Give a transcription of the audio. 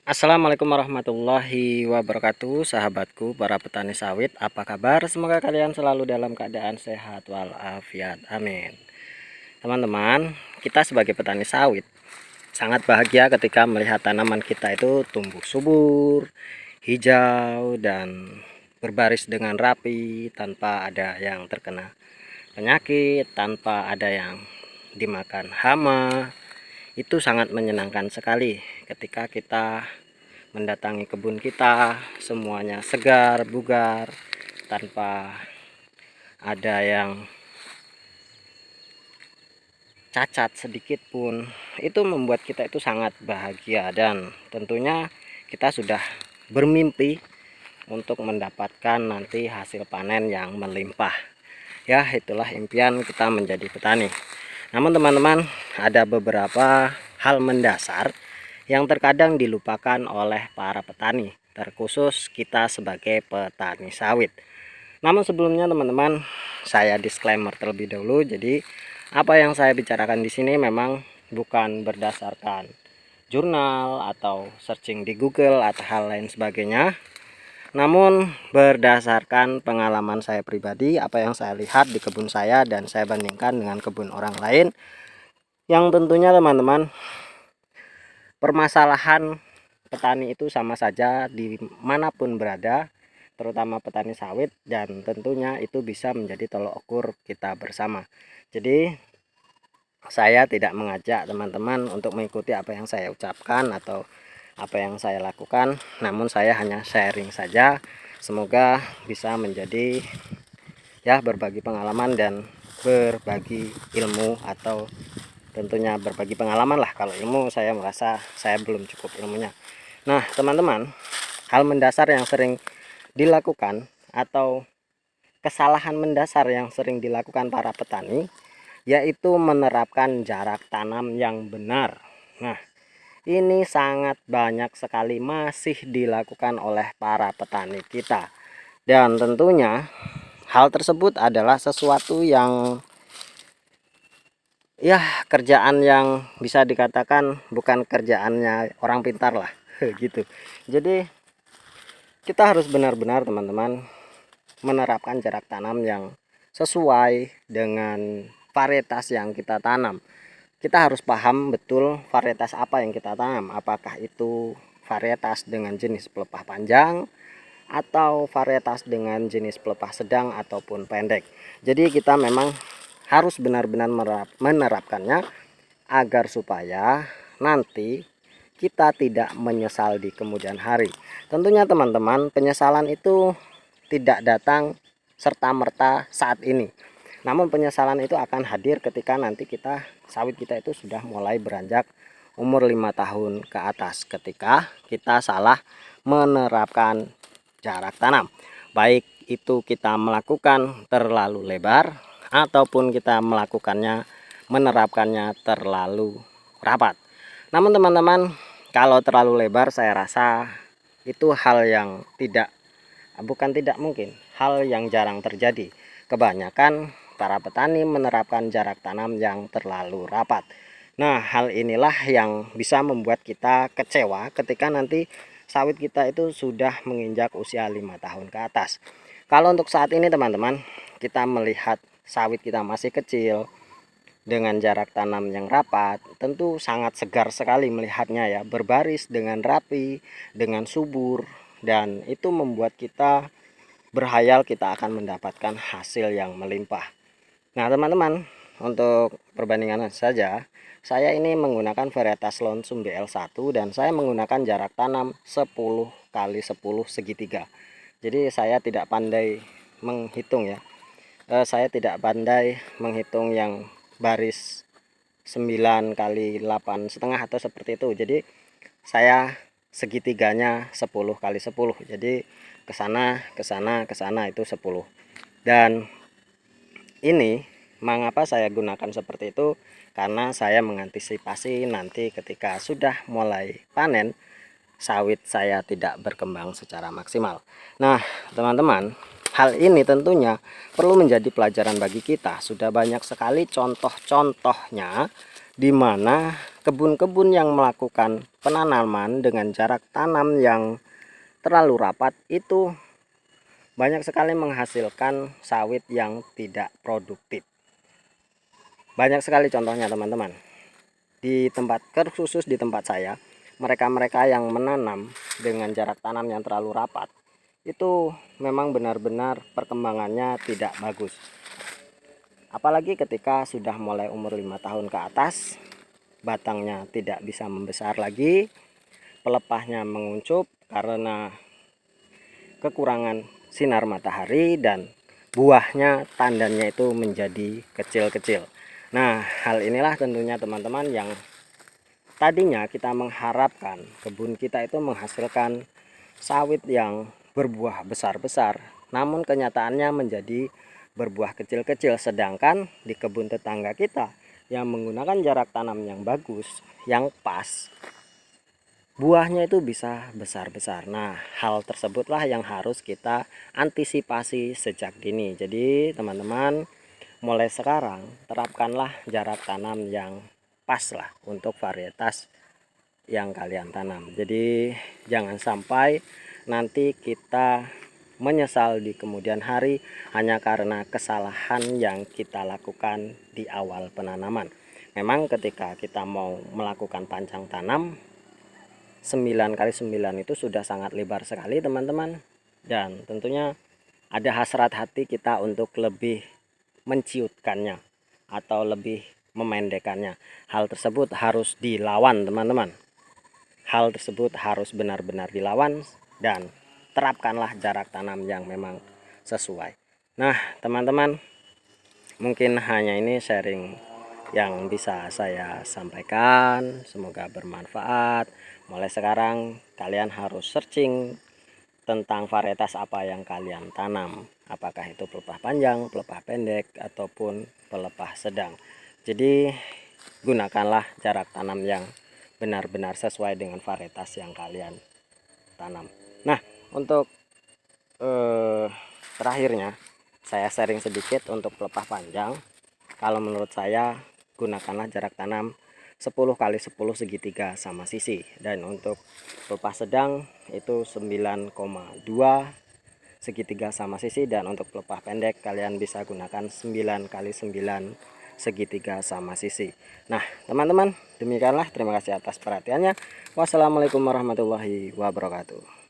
Assalamualaikum warahmatullahi wabarakatuh, sahabatku para petani sawit. Apa kabar? Semoga kalian selalu dalam keadaan sehat walafiat. Amin. Teman-teman, kita sebagai petani sawit sangat bahagia ketika melihat tanaman kita itu tumbuh subur, hijau, dan berbaris dengan rapi tanpa ada yang terkena penyakit, tanpa ada yang dimakan hama. Itu sangat menyenangkan sekali ketika kita mendatangi kebun kita, semuanya segar bugar tanpa ada yang cacat sedikit pun. Itu membuat kita itu sangat bahagia, dan tentunya kita sudah bermimpi untuk mendapatkan nanti hasil panen yang melimpah. Ya, itulah impian kita menjadi petani. Namun teman-teman, ada beberapa hal mendasar yang terkadang dilupakan oleh para petani, terkhusus kita sebagai petani sawit. Namun sebelumnya teman-teman, saya disclaimer terlebih dahulu. Jadi apa yang saya bicarakan di sini memang bukan berdasarkan jurnal atau searching di Google atau hal lain sebagainya, namun berdasarkan pengalaman saya pribadi, apa yang saya lihat di kebun saya dan saya bandingkan dengan kebun orang lain, yang tentunya teman-teman, permasalahan petani itu sama saja dimanapun berada, terutama petani sawit, dan tentunya itu bisa menjadi tolok ukur kita bersama. Jadi saya tidak mengajak teman-teman untuk mengikuti apa yang saya ucapkan atau apa yang saya lakukan, namun saya hanya sharing saja. Semoga bisa menjadi berbagi pengalaman dan berbagi ilmu, atau tentunya berbagi pengalaman lah. Kalau ilmu saya merasa saya belum cukup ilmunya. Nah teman-teman, hal mendasar yang sering dilakukan atau kesalahan mendasar yang sering dilakukan para petani, yaitu menerapkan jarak tanam yang benar. Nah, ini sangat banyak sekali masih dilakukan oleh para petani kita, dan tentunya hal tersebut adalah sesuatu yang kerjaan yang bisa dikatakan bukan kerjaannya orang pintar lah gitu. Jadi kita harus benar-benar teman-teman menerapkan jarak tanam yang sesuai dengan varietas yang kita tanam. Kita harus paham betul varietas apa yang kita tanam, apakah itu varietas dengan jenis pelepah panjang atau varietas dengan jenis pelepah sedang ataupun pendek. Jadi kita memang harus benar-benar menerapkannya agar supaya nanti kita tidak menyesal di kemudian hari. Tentunya teman-teman, penyesalan itu tidak datang serta-merta saat ini. Namun penyesalan itu akan hadir ketika nanti sawit kita itu sudah mulai beranjak umur 5 tahun ke atas, ketika kita salah menerapkan jarak tanam. Baik itu kita melakukan terlalu lebar ataupun kita menerapkannya terlalu rapat. Namun teman-teman, kalau terlalu lebar saya rasa itu hal yang bukan tidak mungkin, hal yang jarang terjadi. Kebanyakan para petani menerapkan jarak tanam yang terlalu rapat. Nah, hal inilah yang bisa membuat kita kecewa ketika nanti sawit kita itu sudah menginjak usia 5 tahun ke atas. Kalau untuk saat ini teman-teman, kita melihat sawit kita masih kecil dengan jarak tanam yang rapat, tentu sangat segar sekali melihatnya ya, berbaris dengan rapi, dengan subur, dan itu membuat kita berhayal kita akan mendapatkan hasil yang melimpah. Nah teman-teman, untuk perbandingan saja, saya ini menggunakan varietas Lonsum BL1 dan saya menggunakan jarak tanam 10 kali 10 segitiga. Jadi saya tidak pandai menghitung ya. Saya tidak pandai menghitung yang baris 9 kali 8 setengah atau seperti itu. Jadi saya segitiganya 10 kali 10. Jadi ke sana itu 10. Dan ini mengapa saya gunakan seperti itu? Karena saya mengantisipasi nanti ketika sudah mulai panen, sawit saya tidak berkembang secara maksimal. Nah teman-teman, hal ini tentunya perlu menjadi pelajaran bagi kita. Sudah banyak sekali contoh-contohnya di mana kebun-kebun yang melakukan penanaman dengan jarak tanam yang terlalu rapat itu banyak sekali menghasilkan sawit yang tidak produktif. Banyak sekali contohnya teman-teman. Di tempat khusus di tempat saya, mereka-mereka yang menanam dengan jarak tanam yang terlalu rapat itu memang benar-benar perkembangannya tidak bagus. Apalagi ketika sudah mulai umur 5 tahun ke atas, batangnya tidak bisa membesar lagi, pelepahnya menguncup karena kekurangan sinar matahari, dan buahnya tandannya itu menjadi kecil-kecil. Nah, hal inilah tentunya teman-teman yang tadinya kita mengharapkan kebun kita itu menghasilkan sawit yang berbuah besar-besar, namun kenyataannya menjadi berbuah kecil-kecil. Sedangkan di kebun tetangga kita yang menggunakan jarak tanam yang bagus, yang pas, buahnya itu bisa besar-besar. Nah, hal tersebutlah yang harus kita antisipasi sejak dini. Jadi teman-teman, mulai sekarang terapkanlah jarak tanam yang pas lah untuk varietas yang kalian tanam. Jadi jangan sampai nanti kita menyesal di kemudian hari hanya karena kesalahan yang kita lakukan di awal penanaman. Memang ketika kita mau melakukan pancang tanam, 9 kali 9 itu sudah sangat lebar sekali teman-teman, dan tentunya ada hasrat hati kita untuk lebih menciutkannya atau lebih memendekkannya. Hal tersebut harus dilawan teman-teman. Hal tersebut harus benar-benar dilawan, dan terapkanlah jarak tanam yang memang sesuai. Nah teman-teman, mungkin hanya ini sharing yang bisa saya sampaikan, semoga bermanfaat. Mulai sekarang kalian harus searching tentang varietas apa yang kalian tanam, apakah itu pelepah panjang, pelepah pendek, ataupun pelepah sedang. Jadi gunakanlah jarak tanam yang benar-benar sesuai dengan varietas yang kalian tanam. Nah, untuk terakhirnya saya sharing sedikit untuk pelepah panjang. Kalau menurut saya, gunakanlah jarak tanam 10 kali 10 segitiga sama sisi, dan untuk pelepah sedang itu 9,2 segitiga sama sisi, dan untuk pelepah pendek kalian bisa gunakan 9 kali 9 segitiga sama sisi. Nah teman-teman, demikianlah, terima kasih atas perhatiannya. Wassalamualaikum warahmatullahi wabarakatuh.